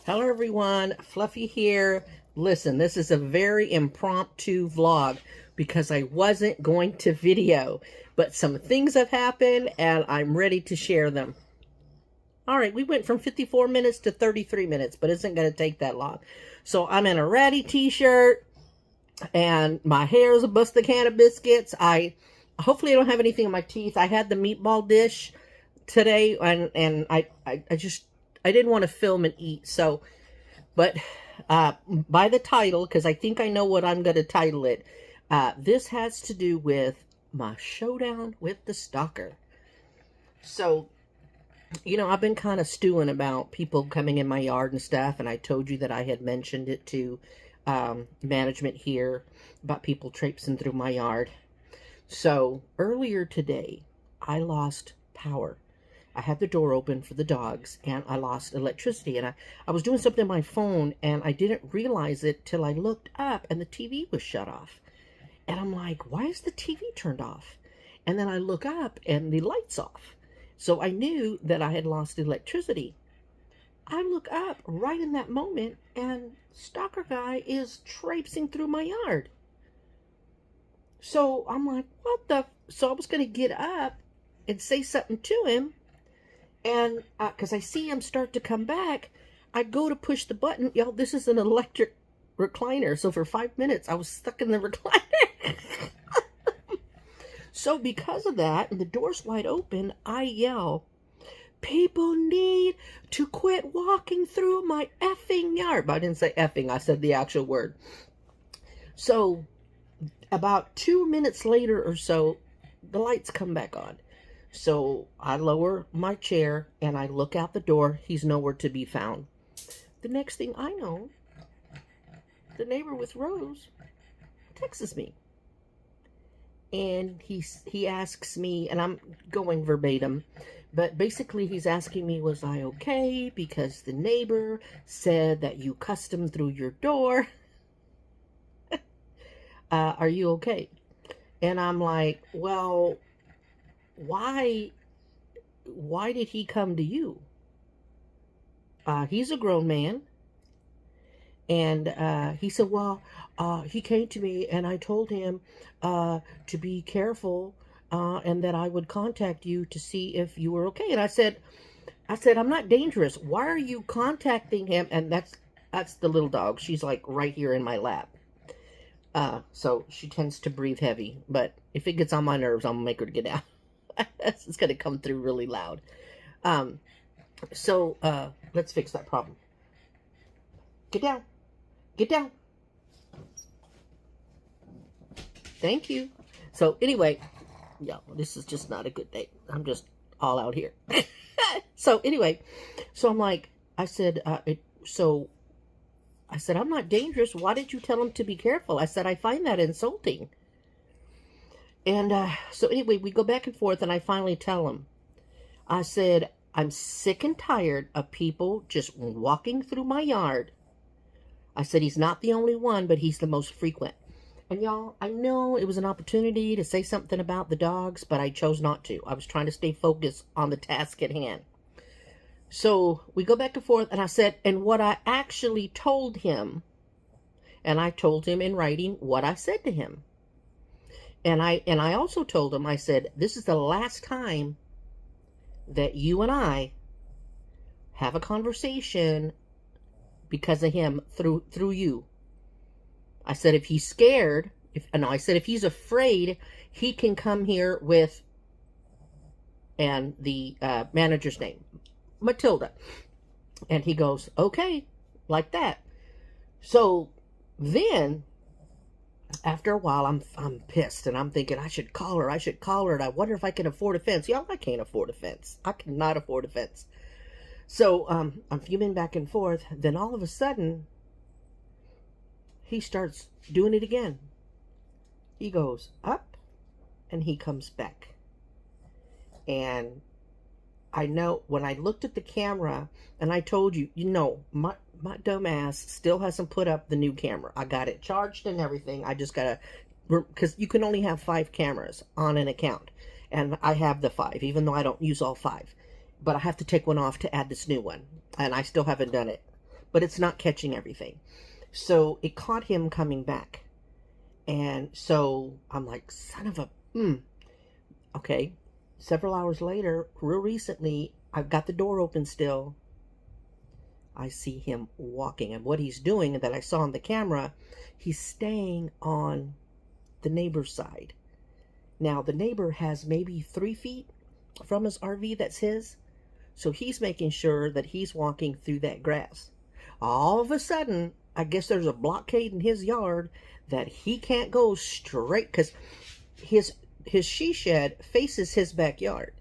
Hello everyone, Fluffy here. Listen, this is a very impromptu vlog because I wasn't going to video, but some things have happened and I'm ready to share them. Alright, we went from 54 minutes to 33 minutes, but it isn't going to take that long. So I'm in a ratty t-shirt and my hair is a busted can of biscuits. Hopefully I don't have anything in my teeth. I had the meatball dish today and I didn't want to film and eat. So, but by the title, because I think I know what I'm going to title it, this has to do with my showdown with the stalker. So, you know, I've been kind of stewing about people coming in my yard and stuff, and I told you that I had mentioned it to management here about people traipsing through my yard. So, earlier today, I lost power. I had the door open for the dogs and I lost electricity, and I was doing something on my phone and I didn't realize it till I looked up and the TV was shut off. And I'm like, why is the TV turned off? And then I look up and the light's off. So I knew that I had lost electricity. I look up right in that moment and stalker guy is traipsing through my yard. So I'm like, what the? So I was going to get up and say something to him. And because I see him start to come back, I go to push the button. Y'all, this is an electric recliner. So for 5 minutes, I was stuck in the recliner. So because of that, and the door's wide open, I yell, people need to quit walking through my effing yard. But I didn't say effing. I said the actual word. So about 2 minutes later or so, the lights come back on. So I lower my chair and I look out the door. He's nowhere to be found. The next thing I know, the neighbor with Rose texts me. And he asks me, and I'm going verbatim, but basically he's asking me, was I okay? Because the neighbor said that you cussed him through your door. Are you okay? And I'm like, well, why did he come to you? He's a grown man. And he said, well, he came to me and I told him to be careful and that I would contact you to see if you were okay. And I said, I'm not dangerous. Why are you contacting him? And that's the little dog. She's like right here in my lap. So she tends to breathe heavy. But if it gets on my nerves, I'm going to make her get out. It's going to come through really loud. So let's fix that problem. Get down. Get down. Thank you. So anyway, yeah, this is just not a good day. I'm just all out here. So anyway, so I'm like, I said, I'm not dangerous. Why did you tell him to be careful? I said, I find that insulting. And so anyway, we go back and forth, and I finally tell him, I said, I'm sick and tired of people just walking through my yard. I said, he's not the only one, but he's the most frequent. And y'all, I know it was an opportunity to say something about the dogs, but I chose not to. I was trying to stay focused on the task at hand. So we go back and forth, and I said, and what I actually told him, and I told him in writing what I said to him. And I also told him, I said, this is the last time that you and I have a conversation because of him through you. I said, if he's scared, I said, if he's afraid, he can come here with, and the manager's name, Matilda. And he goes, okay, like that. So then, after a while, I'm pissed, and I'm thinking, I should call her, and I wonder if I can afford a fence. Y'all, I can't afford a fence. I cannot afford a fence. So, I'm fuming back and forth. Then all of a sudden, he starts doing it again. He goes up, and he comes back. And I know, when I looked at the camera, and I told you, you know, my dumb ass still hasn't put up the new camera. I got it charged and everything. I just got to, because you can only have 5 cameras on an account. And I have the 5, even though I don't use all 5. But I have to take one off to add this new one. And I still haven't done it. but it's not catching everything. So it caught him coming back. And so I'm like, son of a, okay. Several hours later, real recently, I've got the door open still. I see him walking, and what he's doing that I saw on the camera, he's staying on the neighbor's side. Now, the neighbor has maybe 3 feet from his RV that's his, so he's making sure that he's walking through that grass. All of a sudden, I guess there's a blockade in his yard that he can't go straight, because his she shed faces his backyard.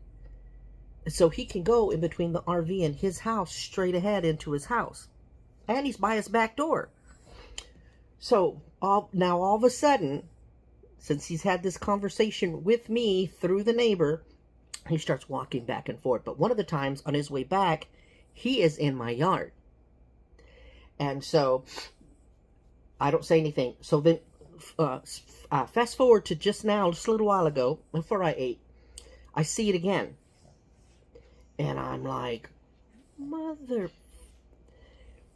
So he can go in between the RV and his house straight ahead into his house. And he's by his back door. So now all of a sudden, since he's had this conversation with me through the neighbor, he starts walking back and forth. But one of the times on his way back, he is in my yard. And so I don't say anything. So then fast forward to just now, just a little while ago, before I ate, I see it again. And I'm like, mother.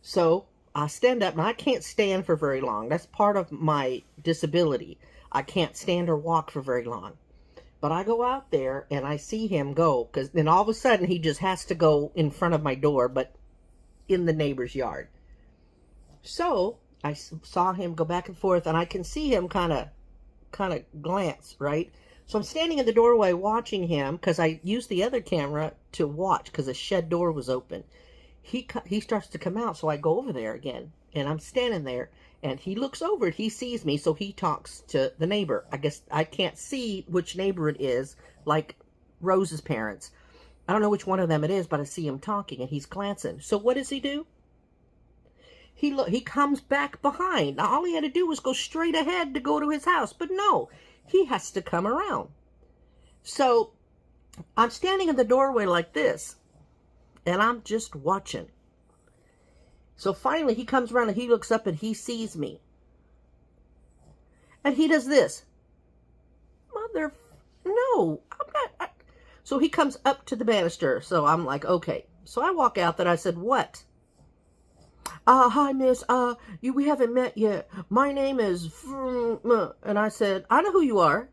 So I stand up, and I can't stand for very long. That's part of my disability. I can't stand or walk for very long. But I go out there, and I see him go, because then all of a sudden he just has to go in front of my door, but in the neighbor's yard. So I saw him go back and forth, and I can see him kind of glance, right? So I'm standing in the doorway watching him, because I used the other camera to watch, because the shed door was open. He starts to come out, so I go over there again, and I'm standing there, and he looks over, he sees me, so he talks to the neighbor. I guess I can't see which neighbor it is, like Rose's parents. I don't know which one of them it is, but I see him talking, and he's glancing. So what does he do? He comes back behind. Now, all he had to do was go straight ahead to go to his house, but no, he has to come around. So I'm standing in the doorway like this, and I'm just watching. So finally he comes around, and he looks up, and he sees me. And he does this. Mother, no, I'm not. So he comes up to the banister. So I'm like, okay. So I walk out there. I said, what? Hi, miss, we haven't met yet. My name is, and I said, I know who you are,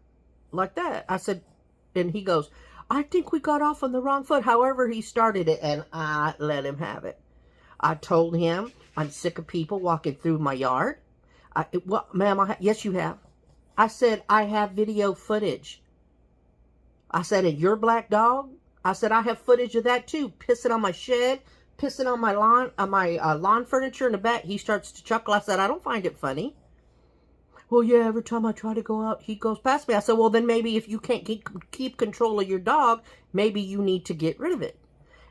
like that. I said, and he goes, I think we got off on the wrong foot. However, he started it, and I let him have it. I told him, I'm sick of people walking through my yard. Well, ma'am, yes, you have. I said, I have video footage. I said, and your black dog? I said, I have footage of that too, pissing on my shed, pissing on my lawn, lawn furniture in the back. He starts to chuckle. I said, I don't find it funny. Well, yeah, every time I try to go out, he goes past me. I said, well, then maybe if you can't keep control of your dog, maybe you need to get rid of it.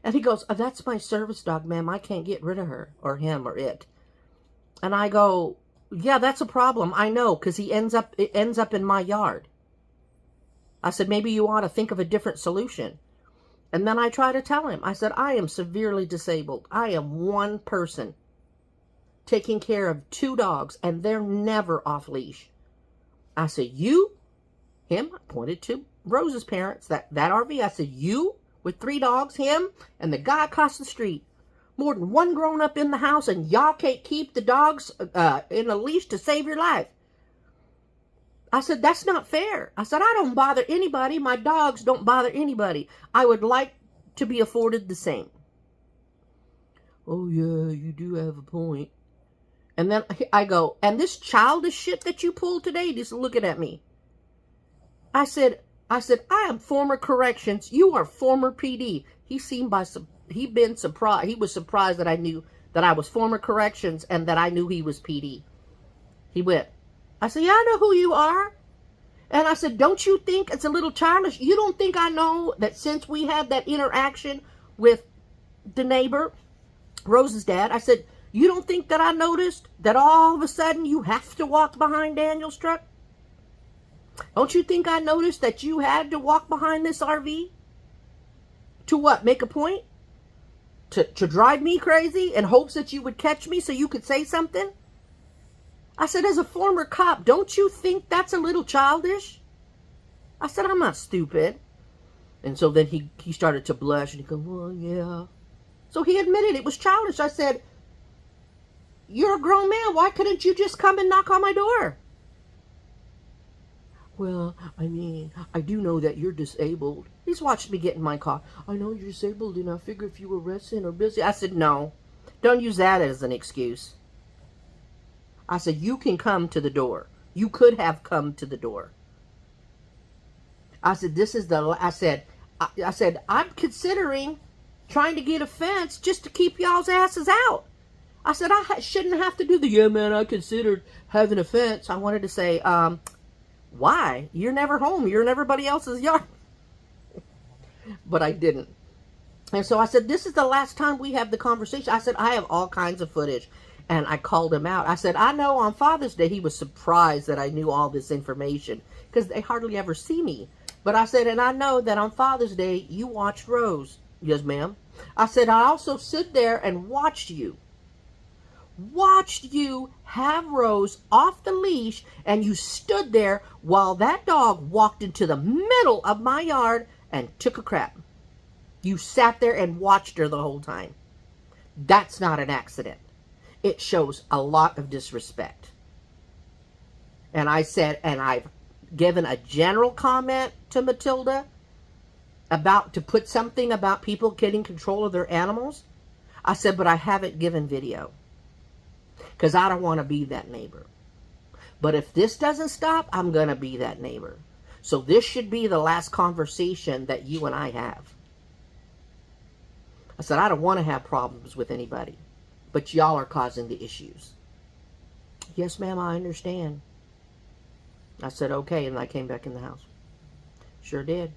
And he goes, oh, that's my service dog, ma'am. I can't get rid of her or him or it. And I go, yeah, that's a problem. I know, because it ends up in my yard. I said, maybe you ought to think of a different solution. And then I try to tell him, I said, I am severely disabled. I am one person taking care of 2 dogs, and they're never off leash. I said, him, I pointed to Rose's parents, that RV. I said, you with 3 dogs, him, and the guy across the street. More than one grown up in the house, and y'all can't keep the dogs in a leash to save your life. I said, that's not fair. I said, I don't bother anybody. My dogs don't bother anybody. I would like to be afforded the same. Oh, yeah, you do have a point. And then I go, and this childish shit that you pulled today, just looking at me. I said, I am former corrections. You are former PD. He was surprised that I knew that I was former corrections and that I knew he was PD. He went, I said, yeah, I know who you are. And I said, don't you think it's a little childish? You don't think I know that since we had that interaction with the neighbor, Rose's dad, I said, you don't think that I noticed that all of a sudden you have to walk behind Daniel's truck? Don't you think I noticed that you had to walk behind this RV? To what? Make a point? To drive me crazy in hopes that you would catch me so you could say something? I said, as a former cop, don't you think that's a little childish? I said, I'm not stupid. And so then he started to blush, and he goes, well, yeah. So he admitted it was childish. I said, you're a grown man. Why couldn't you just come and knock on my door? Well, I mean, I do know that you're disabled. He's watched me get in my car. I know you're disabled, and I figure if you were resting or busy. I said, no, don't use that as an excuse. I said, you can come to the door. You could have come to the door. I said, I said, I'm considering trying to get a fence just to keep y'all's asses out. I said, I shouldn't have to do the, yeah, man, I considered having a fence. I wanted to say, why? You're never home. You're in everybody else's yard. But I didn't. And so I said, this is the last time we have the conversation. I said, I have all kinds of footage. And I called him out. I said, I know on Father's Day, he was surprised that I knew all this information because they hardly ever see me. But I said, and I know that on Father's Day, you watched Rose. Yes, ma'am. I said, I also sit there and watched you have Rose off the leash, and you stood there while that dog walked into the middle of my yard and took a crap. You sat there and watched her the whole time. That's not an accident. It shows a lot of disrespect. And I said, and I've given a general comment to Matilda to put something about people getting control of their animals. I said, but I haven't given video because I don't want to be that neighbor. But if this doesn't stop, I'm going to be that neighbor. So this should be the last conversation that you and I have. I said, I don't want to have problems with anybody, but y'all are causing the issues. Yes, ma'am, I understand. I said, okay, and I came back in the house. Sure did.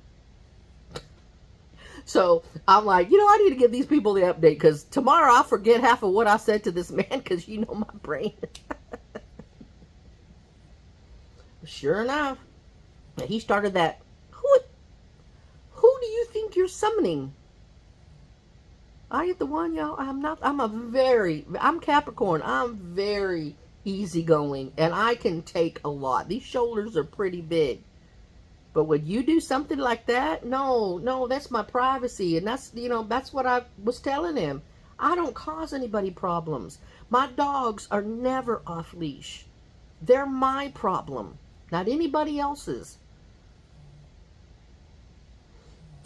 So I'm like, I need to give these people the update because tomorrow I'll forget half of what I said to this man because you know my brain. Sure enough, he started that, who do you think you're summoning? I ain't the one, y'all. I'm Capricorn. I'm very easygoing, and I can take a lot. These shoulders are pretty big. But when you do something like that, no, that's my privacy. And that's what I was telling him. I don't cause anybody problems. My dogs are never off leash. They're my problem, not anybody else's.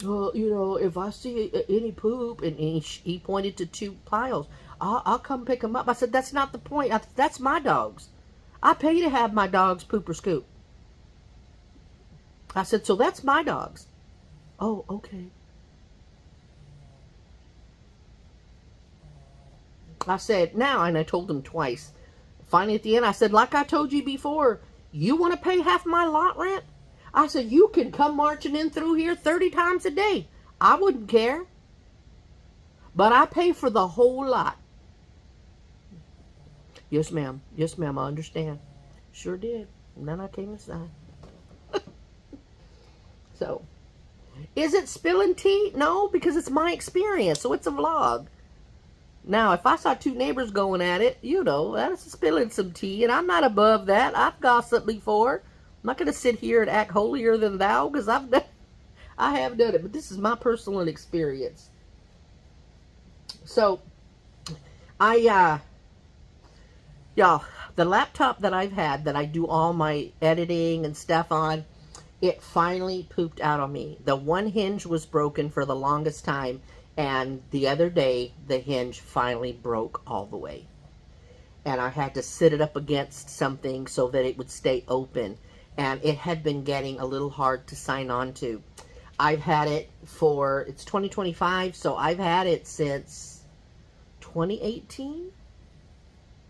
Well, if I see any poop, and he pointed to 2 piles, I'll come pick them up. I said, that's not the point. That's my dogs. I pay to have my dogs poop or scoop. I said, so that's my dogs. Oh, okay. I said, now, and I told him twice. Finally, at the end, I said, like I told you before, you want to pay half my lot rent? I said, you can come marching in through here 30 times a day. I wouldn't care. But I pay for the whole lot. Yes, ma'am. Yes, ma'am, I understand. Sure did. And then I came inside. So, is it spilling tea? No, because it's my experience. So it's a vlog. Now, if I saw 2 neighbors going at it, that's spilling some tea. And I'm not above that. I've gossiped before. I'm not going to sit here and act holier than thou because I have done it. But this is my personal experience. So, y'all, the laptop that I've had that I do all my editing and stuff on, it finally pooped out on me. The one hinge was broken for the longest time, and the other day, the hinge finally broke all the way. And I had to sit it up against something so that it would stay open. And it had been getting a little hard to sign on to. I've had it it's 2025, so I've had it since 2018.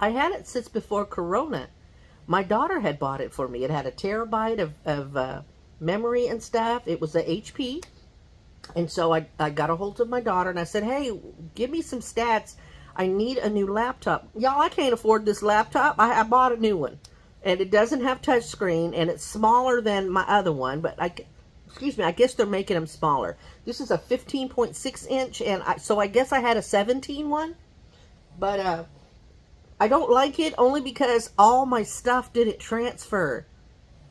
I had it since before Corona. My daughter had bought it for me. It had a terabyte of memory and stuff. It was a HP. And so I got a hold of my daughter and I said, hey, give me some stats. I need a new laptop. Y'all, I can't afford this laptop. I bought a new one. And it doesn't have touchscreen, and it's smaller than my other one. But I guess they're making them smaller. This is a 15.6 inch, and so I guess I had a 17 one. But I don't like it only because all my stuff didn't transfer.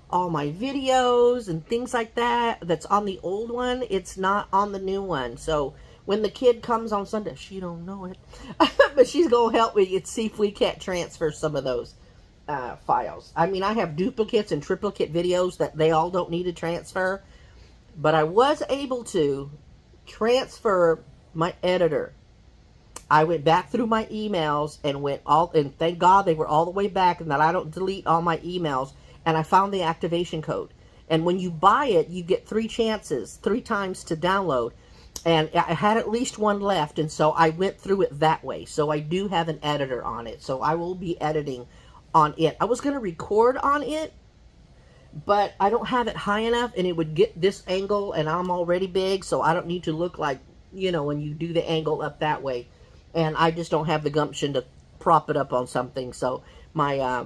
All my videos and things like that's on the old one, it's not on the new one. So when the kid comes on Sunday, she don't know it. But she's going to help me and see if we can't transfer some of those files. I mean, I have duplicates and triplicate videos that they all don't need to transfer. But I was able to transfer my editor. I went back through my emails and thank God they were all the way back and that I don't delete all my emails. And I found the activation code. And when you buy it, you get 3 chances, 3 times to download. And I had at least one left, and so I went through it that way. So I do have an editor on it. So I will be editing on it. I was going to record on it, but I don't have it high enough, and it would get this angle, and I'm already big, so I don't need to look like, you know, when you do the angle up that way. And I just don't have the gumption to prop it up on something. So my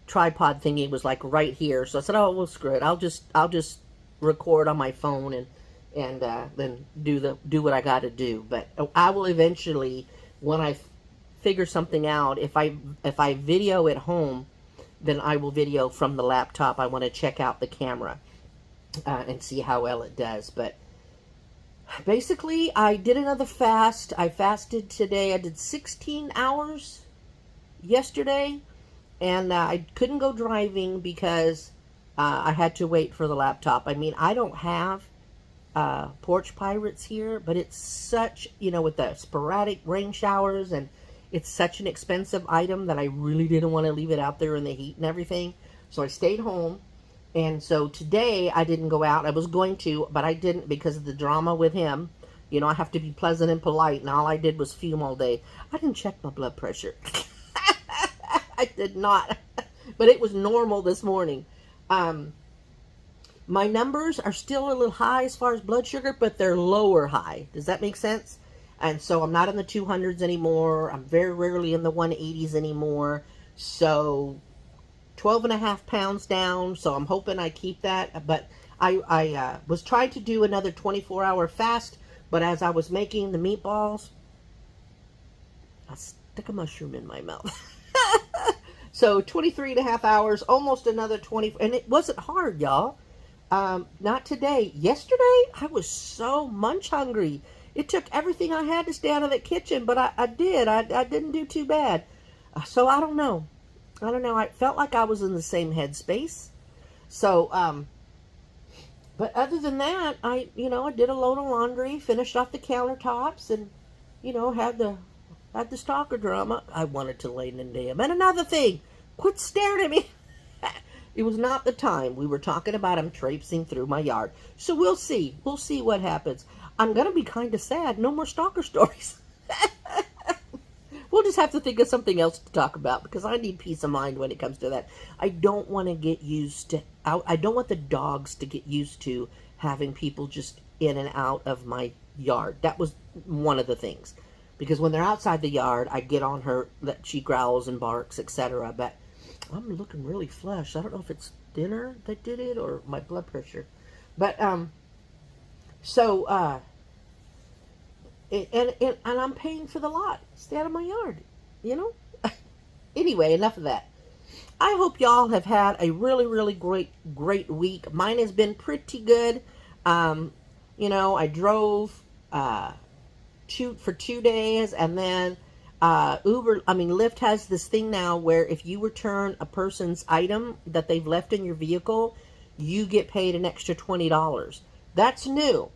tripod thingy was like right here. So I said, oh, well, screw it. I'll just record on my phone and then do what I got to do. But I will eventually, when I figure something out, if I video at home, then I will video from the laptop. I want to check out the camera and see how well it does. But basically, I did another fast. I fasted today. I did 16 hours yesterday, and I couldn't go driving because I had to wait for the laptop. I mean, I don't have porch pirates here, but it's such, you know, with the sporadic rain showers, and it's such an expensive item that I really didn't want to leave it out there in the heat and everything. So I stayed home. And so today I didn't go out. I was going to, but I didn't because of the drama with him. You know, I have to be pleasant and polite, and all I did was fume all day. I didn't check my blood pressure. I did not. But it was normal this morning. My numbers are still a little high as far as blood sugar, but they're lower high. Does that make sense? And so I'm not in the 200s anymore. I'm very rarely in the 180s anymore. So 12.5 pounds down, so I'm hoping I keep that. But I was trying to do another 24-hour fast, but as I was making the meatballs, I stuck a mushroom in my mouth. So 23.5 hours, almost another 20, and it wasn't hard, y'all. Not today. Yesterday, I was so munch hungry. It took everything I had to stay out of the kitchen, but I did. I didn't do too bad. So I don't know. I felt like I was in the same headspace. So, but other than that, I did a load of laundry, finished off the countertops, and, had the stalker drama. I wanted to lay in him. And another thing, quit staring at me. It was not the time. We were talking about him traipsing through my yard. So we'll see. We'll see what happens. I'm going to be kind of sad. No more stalker stories. We'll just have to think of something else to talk about because I need peace of mind when it comes to that. I don't want to get used to... I don't want the dogs to get used to having people just in and out of my yard. That was one of the things. Because when they're outside the yard, I get on her that she growls and barks, etc. But I'm looking really flush. I don't know if it's dinner that did it or my blood pressure. But, and I'm paying for the lot. Stay out of my yard, Anyway, enough of that. I hope y'all have had a really, really great week. Mine has been pretty good. I drove for 2 days, and then Lyft has this thing now where if you return a person's item that they've left in your vehicle, you get paid an extra $20. That's new.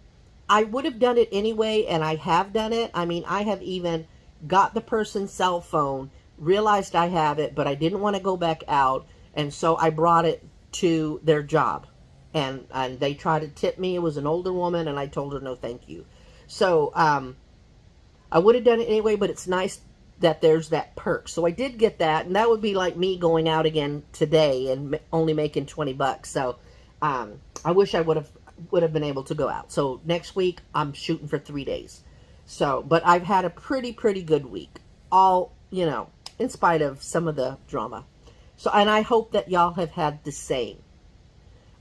I would have done it anyway, and I have done it. I have even got the person's cell phone, realized I have it, but I didn't want to go back out, and so I brought it to their job. And they tried to tip me. It was an older woman, and I told her no thank you. So I would have done it anyway, but it's nice that there's that perk. So I did get that, and that would be like me going out again today and only making $20. So I wish I would have been able to go out. So next week I'm shooting for 3 days. So, but I've had a pretty good week. All, in spite of some of the drama. So, and I hope that y'all have had the same.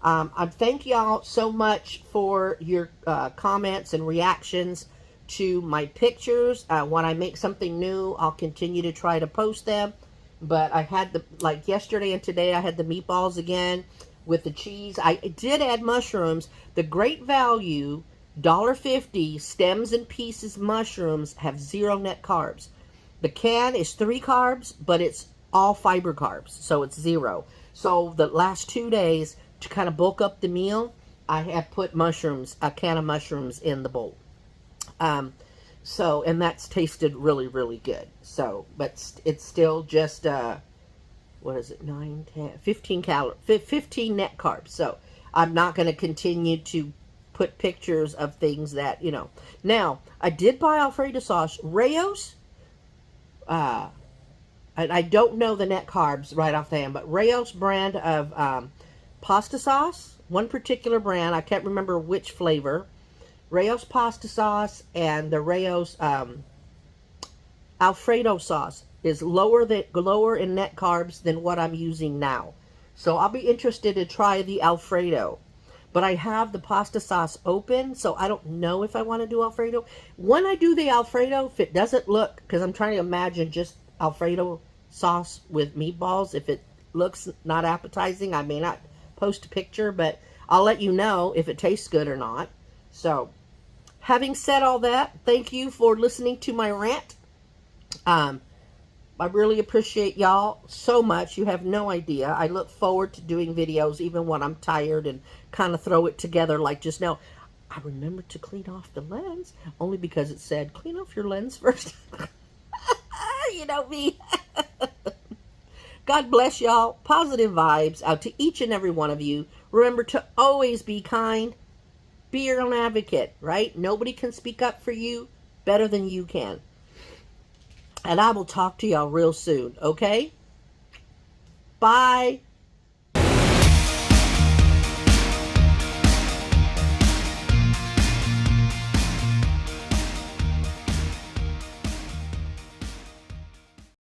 I thank y'all so much for your comments and reactions to my pictures. When I make something new, I'll continue to try to post them. But I had like yesterday and today, I had the meatballs again with the cheese. I did add mushrooms. The Great Value $1.50 stems and pieces mushrooms have 0 net carbs. The can is 3 carbs, but it's all fiber carbs, so it's 0. So the last 2 days, to kind of bulk up the meal, I have put mushrooms, a can of mushrooms in the bowl. So, and that's tasted really, really good. So, but it's still just, what is it, 9, 10, 15 15 net carbs. So, I'm not going to continue to put pictures of things that, you know. Now, I did buy Alfredo sauce. Rayo's, and I don't know the net carbs right off the hand, but Rayo's brand of pasta sauce, one particular brand, I can't remember which flavor, Rayo's pasta sauce and the Rayo's Alfredo sauce is lower in net carbs than what I'm using now. So I'll be interested to try the Alfredo. But I have the pasta sauce open, so I don't know if I want to do Alfredo. When I do the Alfredo, if it doesn't look, because I'm trying to imagine just Alfredo sauce with meatballs, if it looks not appetizing, I may not post a picture, but I'll let you know if it tastes good or not. So, having said all that, thank you for listening to my rant. I really appreciate y'all so much. You have no idea. I look forward to doing videos even when I'm tired and kind of throw it together like just now. I remember to clean off the lens only because it said clean off your lens first. You know me. God bless y'all. Positive vibes out to each and every one of you. Remember to always be kind. Be your own advocate, right? Nobody can speak up for you better than you can. And I will talk to y'all real soon, okay? Bye.